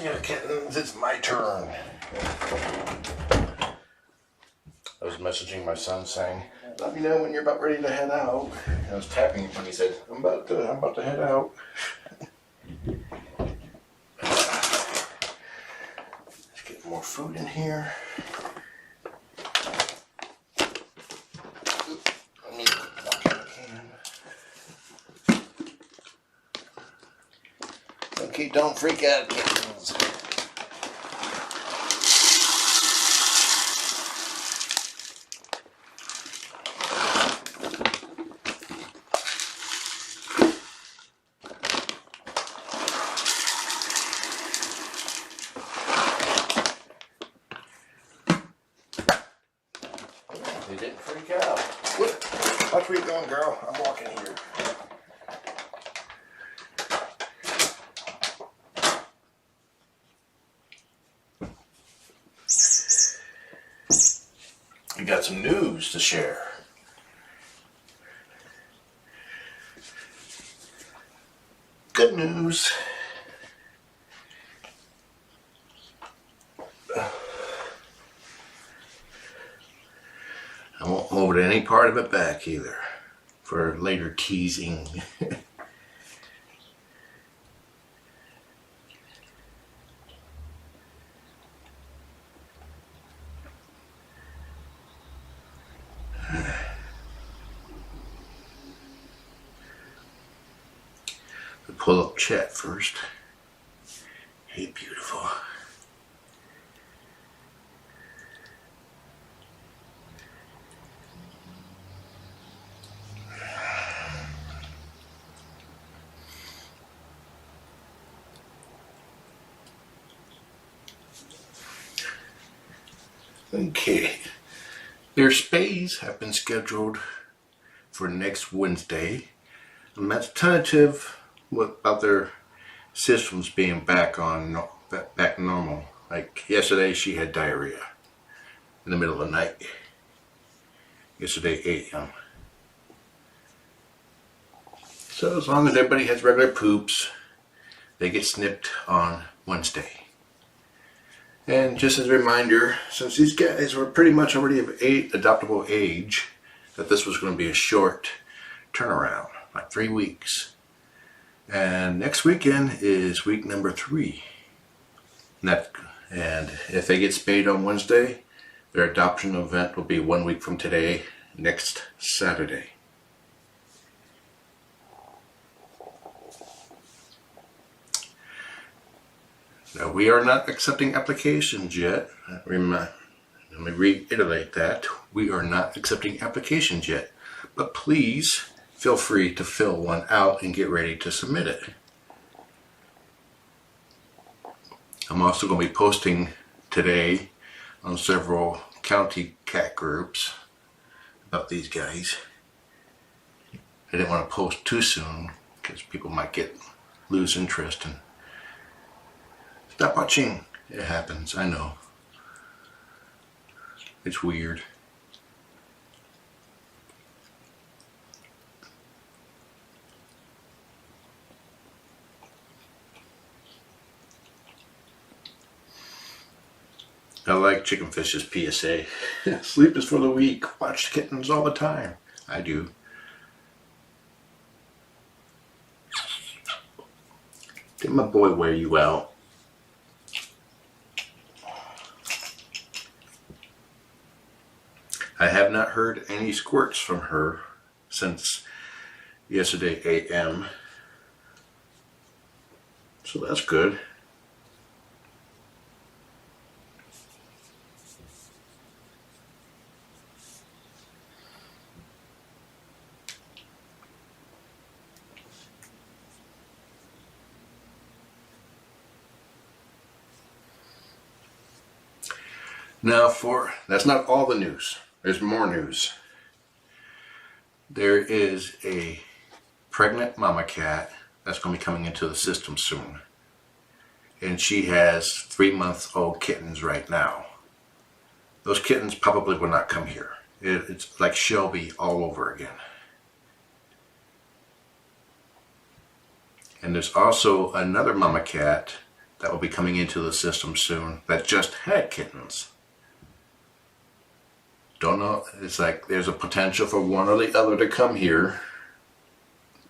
Yeah, kittens, it's my turn. I was messaging my son saying, let me know when you're about ready to head out. And I was tapping him when he said, I'm about to head out. Let's get more food in here. Let me knock in the can. Okay, don't freak out, kittens. They didn't freak out. What? Watch where you going, girl. I'm walking here. We got some news to share. Good news. I won't hold any part of it back either for later teasing. Pull up chat first. Hey, beautiful. Okay. Their spays have been scheduled for next Wednesday. And that's tentative about their systems being back normal. Like yesterday, she had diarrhea in the middle of the night. Yesterday, 8 a.m. So as long as everybody has regular poops, they get snipped on Wednesday. And just as a reminder, since these guys were pretty much already of adoptable age, that this was going to be a short turnaround, like 3 weeks. And next weekend is week number 3. And if they get spayed on Wednesday, their adoption event will be 1 week from today, next Saturday. Now, we are not accepting applications yet. Let me reiterate that. We are not accepting applications yet. But please feel free to fill one out and get ready to submit it. I'm also going to be posting today on several county cat groups about these guys. I didn't want to post too soon because people might lose interest and stop watching. It happens, I know. It's weird. I like Chicken Fish's PSA. Sleep is for the weak. Watch kittens all the time. I do. Get my boy wear you out. I have not heard any squirts from her since yesterday a.m. So that's good. Now that's not all the news. There's more news. There is a pregnant mama cat that's going to be coming into the system soon. And she has 3-month-old kittens right now. Those kittens probably will not come here. It's like Shelby all over again. And there's also another mama cat that will be coming into the system soon that just had kittens. Don't know, it's like there's a potential for one or the other to come here,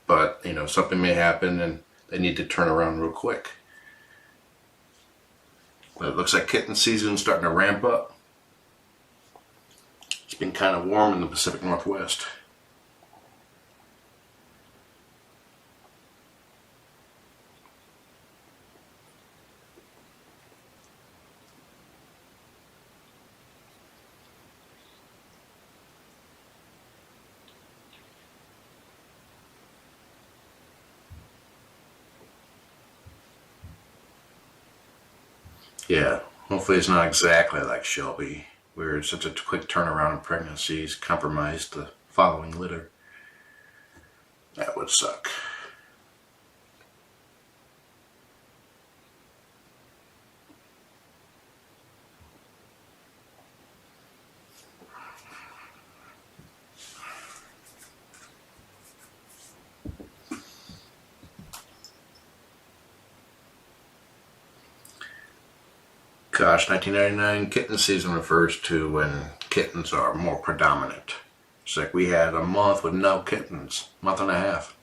but you know, something may happen and they need to turn around real quick. But it looks like kitten season's starting to ramp up. It's been kind of warm in the Pacific Northwest. Yeah, hopefully it's not exactly like Shelby, where such a quick turnaround in pregnancies compromised the following litter. That would suck. Gosh, 1999 kitten season refers to when kittens are more predominant. It's like we had a month with no kittens, month and a half,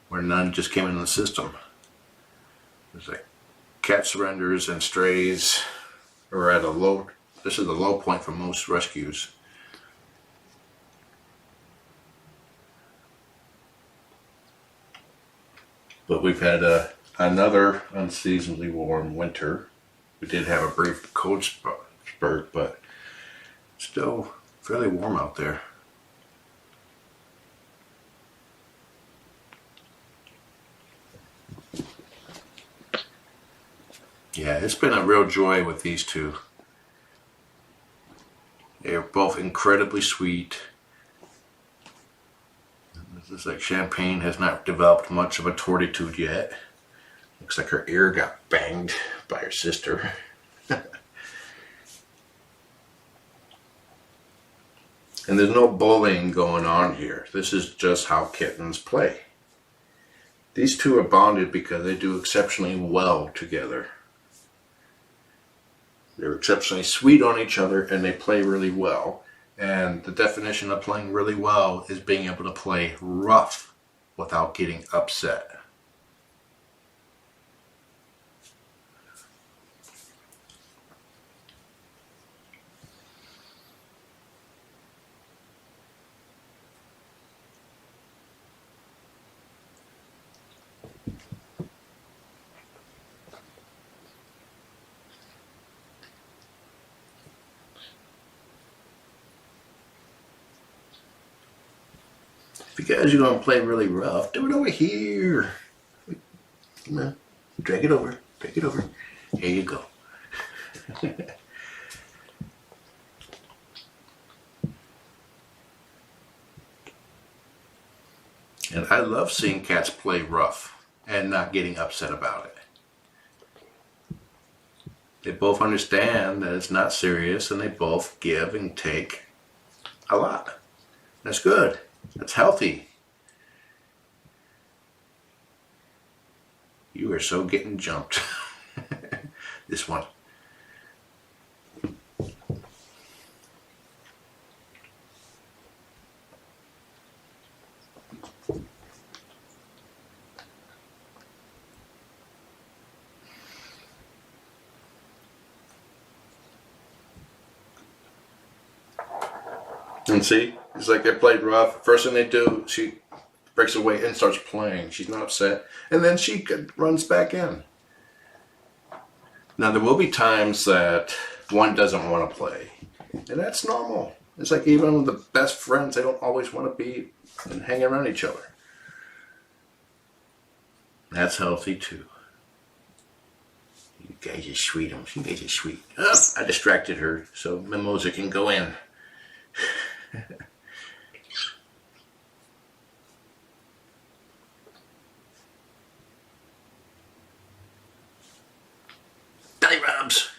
where none just came into the system. It's like cat surrenders and strays are at a low, this is the low point for most rescues. But we've had another unseasonably warm winter. We did have a brief cold spurt, but still fairly warm out there. Yeah, it's been a real joy with these two. They're both incredibly sweet. This is like Champagne has not developed much of a tortitude yet. Looks like her ear got banged by her sister. And there's no bullying going on here. This is just how kittens play. These two are bonded because they do exceptionally well together. They're exceptionally sweet on each other and they play really well. And the definition of playing really well is being able to play rough without getting upset. If you guys are going to play really rough, do it over here. Come on, drag it over, drag it over. Here you go. And I love seeing cats play rough and not getting upset about it. They both understand that it's not serious and they both give and take a lot. That's good. That's healthy. You are so getting jumped. This one. And see, it's like they played rough. First thing they do, she breaks away and starts playing. She's not upset. And then she runs back in. Now, there will be times that one doesn't want to play. And that's normal. It's like even with the best friends, they don't always want to be and hang around each other. That's healthy too. You guys are sweet. You guys are sweet. Oh, I distracted her so Mimosa can go in. Belly rubs.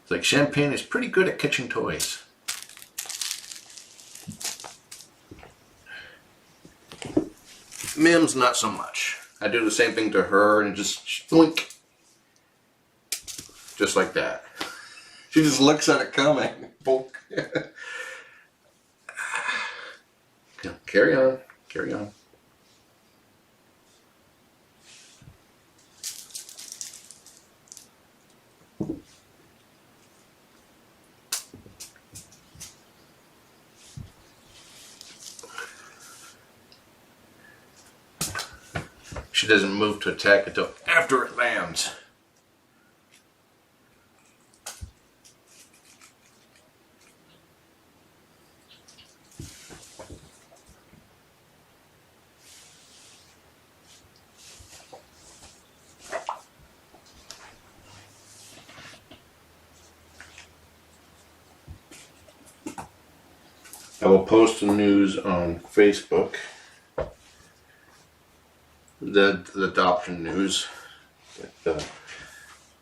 It's like Champagne is pretty good at catching toys. Mims, not so much. I do the same thing to her and just blink. Just like that. She just looks at it coming. Bonk. Carry on. Carry on. She doesn't move to attack until after it lands. I will post the news on Facebook. The adoption news.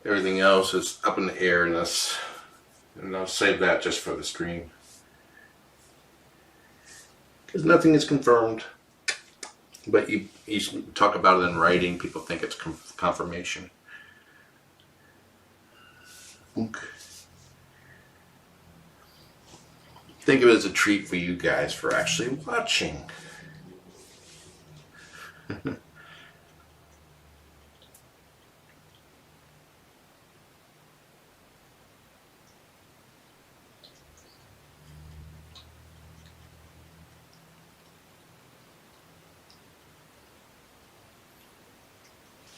Everything else is up in the air, and I'll save that just for the stream. Because nothing is confirmed. But you talk about it in writing, people think it's confirmation. Okay. Think of it as a treat for you guys for actually watching.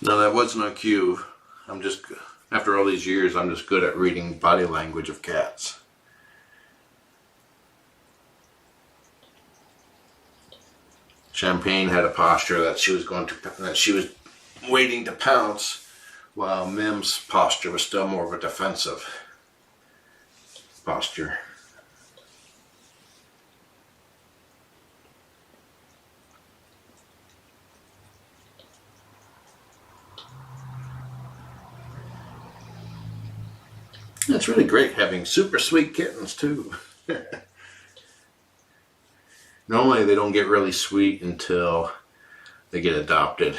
No, that wasn't a cue. After all these years, I'm just good at reading body language of cats. Champagne had a posture that she was waiting to pounce, while Mim's posture was still more of a defensive posture. It's really great having super sweet kittens too. Normally they don't get really sweet until they get adopted.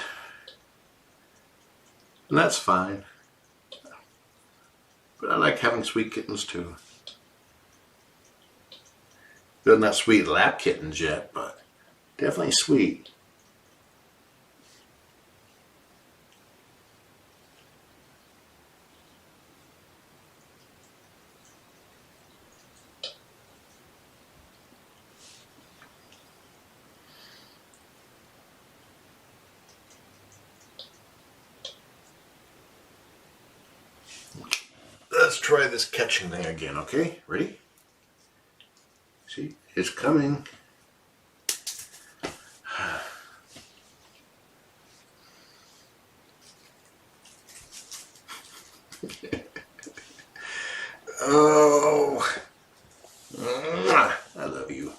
And that's fine. But I like having sweet kittens too. They're not sweet lap kittens yet, but definitely sweet. Let's try this catching thing again, okay? Ready? See, it's coming. Oh, I love you.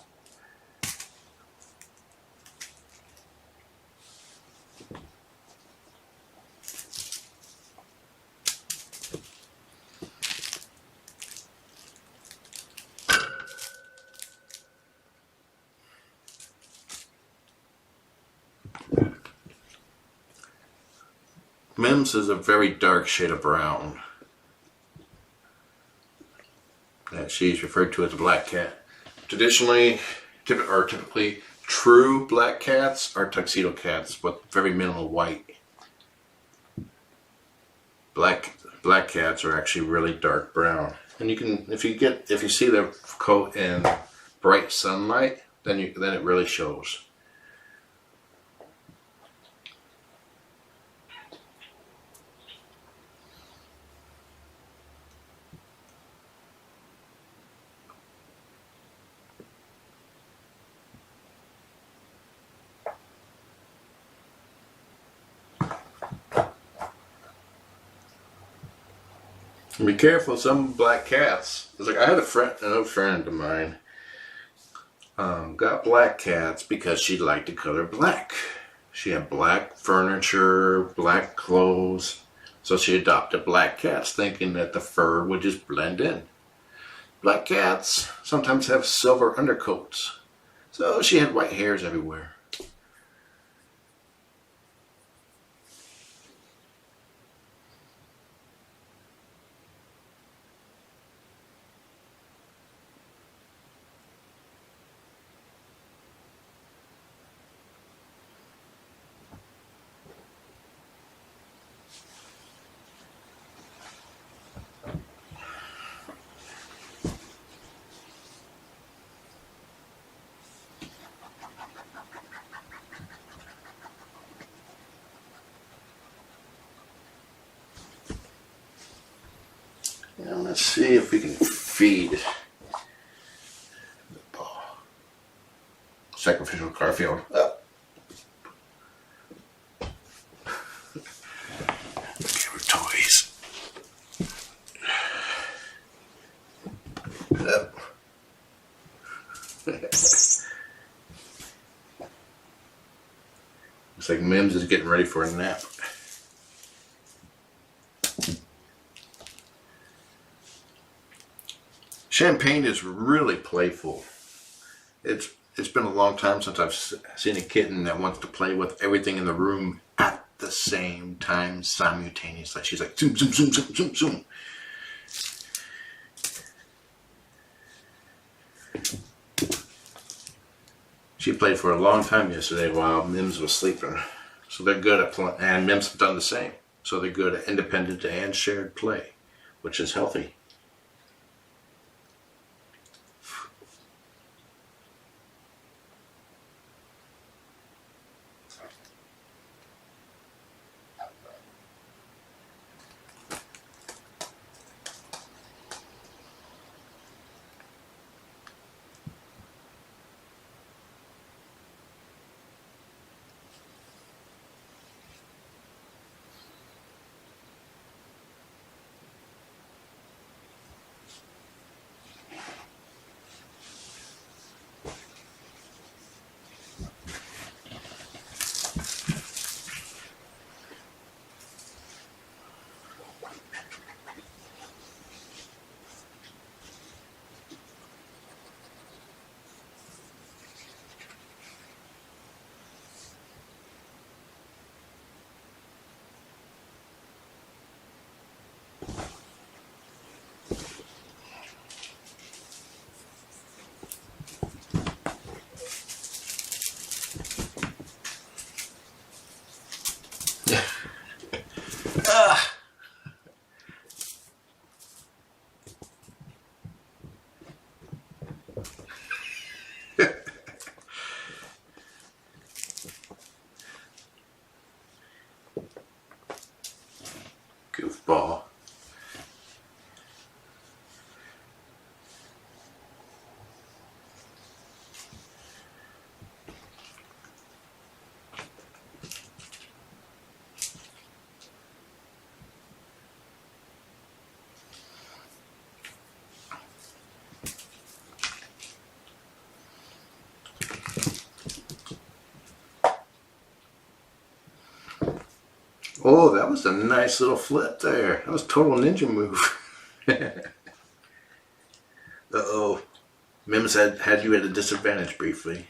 Mims is a very dark shade of brown. That she's referred to as a black cat. Typically, true black cats are tuxedo cats with very minimal white. Black cats are actually really dark brown. And you can, if you see their coat in bright sunlight, then it really shows. Be careful, some black cats. It's like I had another friend of mine got black cats because she liked the color black. She had black furniture, black clothes, so she adopted black cats thinking that the fur would just blend in. Black cats sometimes have silver undercoats, so she had white hairs everywhere. Now let's see if we can feed the ball. Sacrificial Garfield. Up. Give her toys. Up. Looks like Mims is getting ready for a nap. Champagne is really playful. It's been a long time since I've seen a kitten that wants to play with everything in the room at the same time, simultaneously. She's like zoom, zoom, zoom, zoom, zoom, zoom. She played for a long time yesterday while Mims was sleeping. So they're good at playing, and Mims have done the same. So they're good at independent and shared play, which is healthy. Goofball. Oh, that was a nice little flip there. That was a total ninja move. Uh-oh. Mims had you at a disadvantage briefly.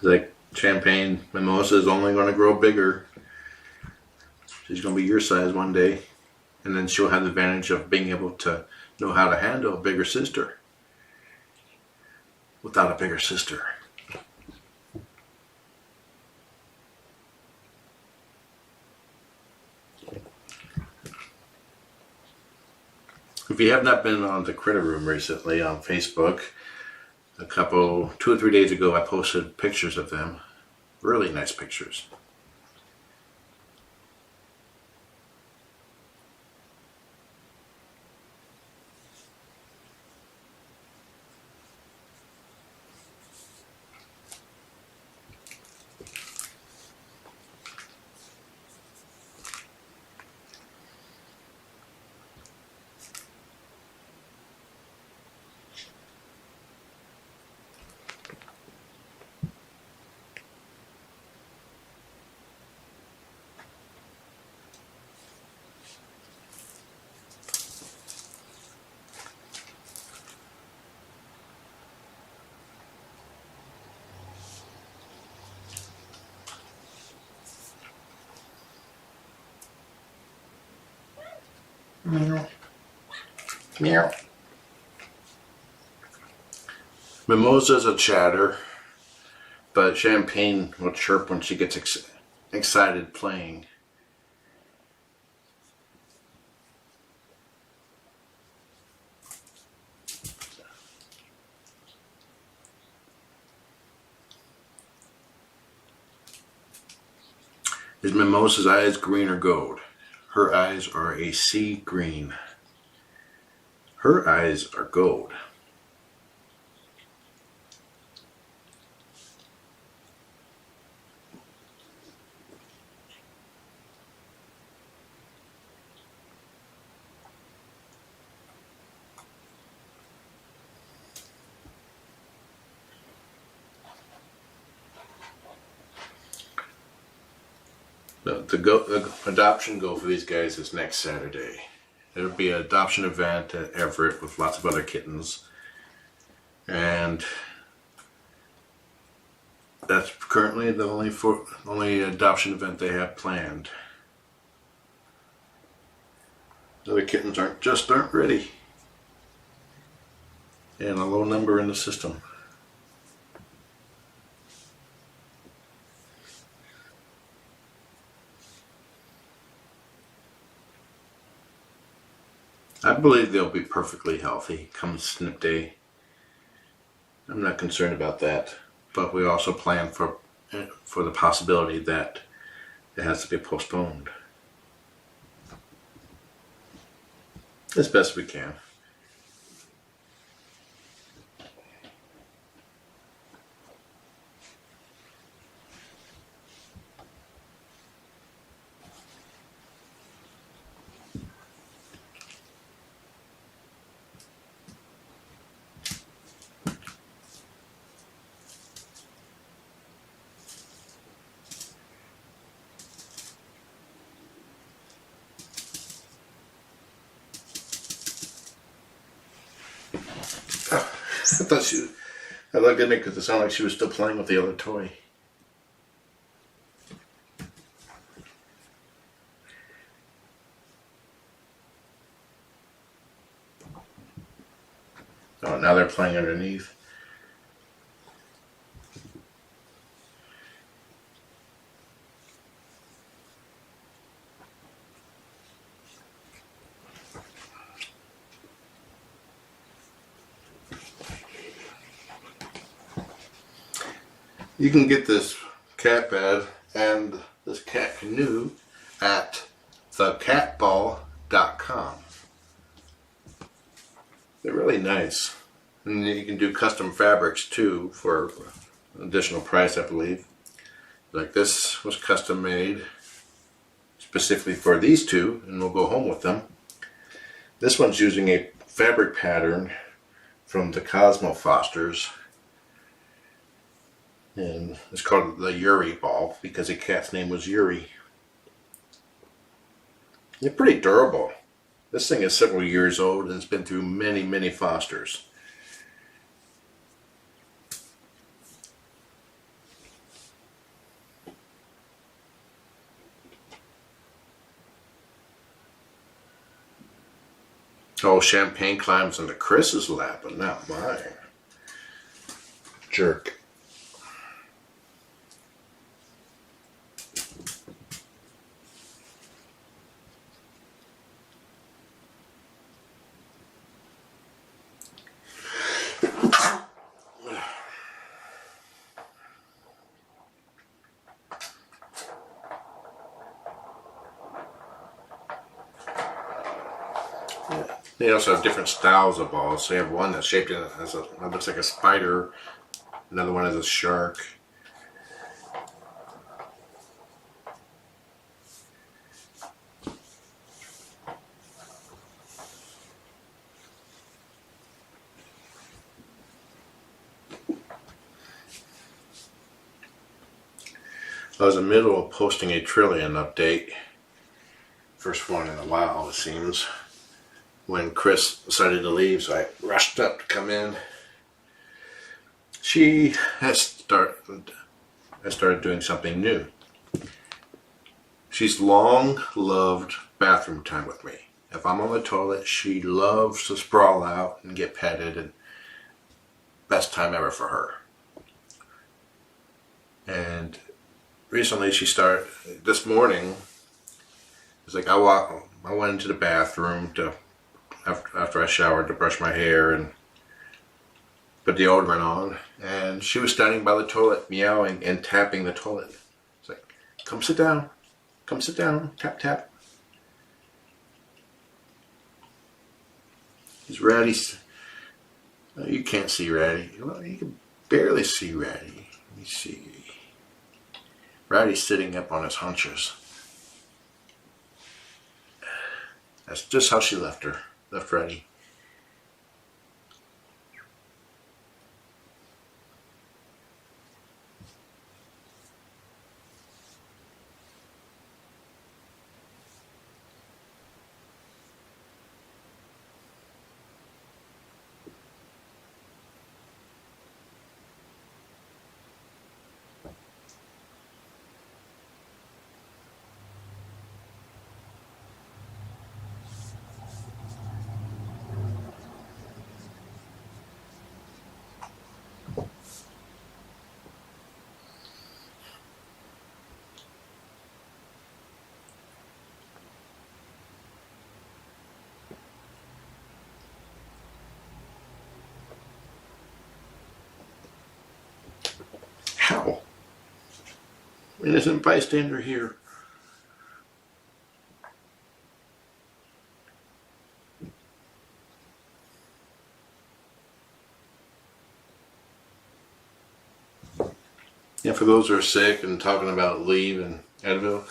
Like Champagne Mimosa is only going to grow bigger. She's going to be your size one day. And then she'll have the advantage of being able to know how to handle a bigger sister without a bigger sister. If you have not been on the Critter Room recently on Facebook, 2 or 3 days ago I posted pictures of them. Really nice pictures. Meow. Meow. Mimosa's a chatter, but Champagne will chirp when she gets excited playing. Is Mimosa's eyes green or gold? Her eyes are a sea green. Her eyes are gold. The adoption goal for these guys is next Saturday. There'll be an adoption event at Everett with lots of other kittens. And that's currently the only adoption event they have planned. The other kittens aren't ready. And a low number in the system. I believe they'll be perfectly healthy come snip day. I'm not concerned about that, but we also plan for the possibility that it has to be postponed as best we can. I looked at it because it sounded like she was still playing with the other toy. Oh, now they're playing underneath. You can get this cat bed and this cat canoe at thecatball.com. They're really nice. And you can do custom fabrics too for an additional price, I believe. Like this was custom made specifically for these two, and we'll go home with them. This one's using a fabric pattern from the Cosmo Fosters. And it's called the Yuri ball because the cat's name was Yuri. They're pretty durable. This thing is several years old and it's been through many, many fosters. Oh, Champagne climbs into Chris's lap, but not mine. Jerk. They also have different styles of balls. So you have one that's shaped as that looks like a spider. Another one is a shark. I was in the middle of posting a Trillion update. First one in a while, it seems. When Chris decided to leave, so I rushed up to come in. She has started doing something new. She's long loved bathroom time with me. If I'm on the toilet, she loves to sprawl out and get petted, and best time ever for her. And recently this morning, it's like I went into the bathroom after I showered to brush my hair and put deodorant on, and she was standing by the toilet meowing and tapping the toilet. It's like, come sit down. come sit down. Tap, tap. He's Ratty's. You can't see Ratty. Well, you can barely see Ratty. Let me see. Ratty's sitting up on his haunches. That's just how she left her. Left Ratty. How? Innocent bystander here. Yeah, for those who are sick and talking about leave and Advil,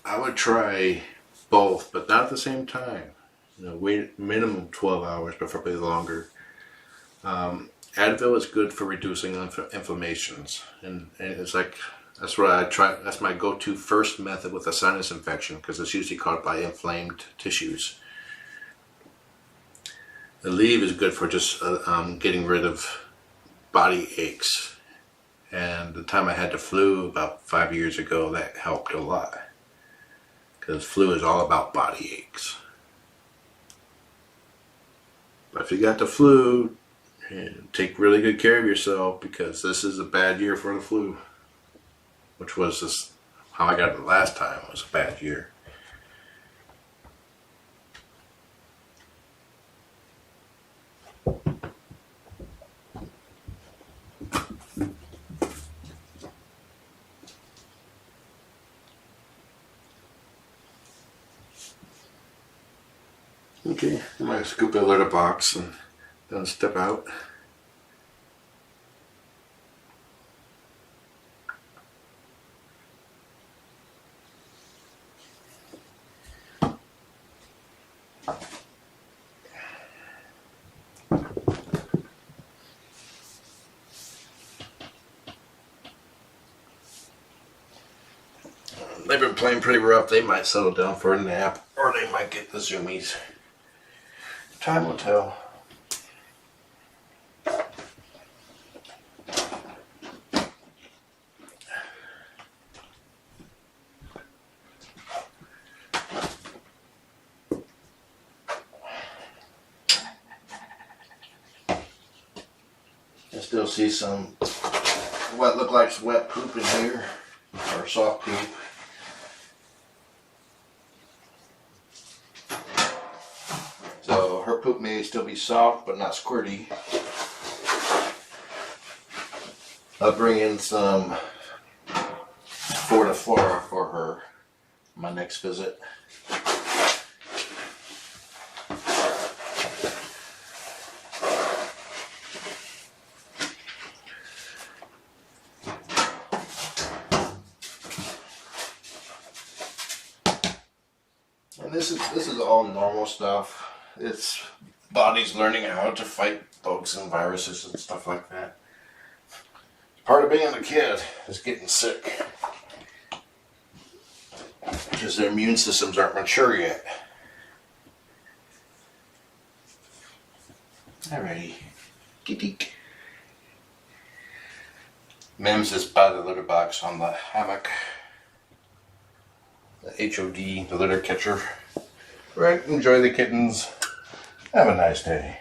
I would try both, but not at the same time. Wait minimum 12 hours, preferably longer. Advil is good for reducing inflammations, and it's like that's what I try. That's my go-to first method with a sinus infection because it's usually caused by inflamed tissues. The leave is good for just getting rid of body aches. And the time I had the flu about 5 years ago, that helped a lot. Because flu is all about body aches. But if you got the flu, take really good care of yourself because this is a bad year for the flu. Which was just how I got it last time. It was a bad year. Okay, I might scoop a litter box and then step out. They've been playing pretty rough. They might settle down for a nap, or they might get the zoomies. Time will tell. I still see some what look like wet poop in here, or soft poop. So her poop may still be soft, but not squirty. I'll bring in some Flora for her my next visit. And this is all normal stuff. It's body's learning how to fight bugs and viruses and stuff like that. Part of being a kid is getting sick because their immune systems aren't mature yet. Alrighty. Geek. Mims is by the litter box on the hammock. The HOD, the litter catcher. Right, enjoy the kittens. Have a nice day.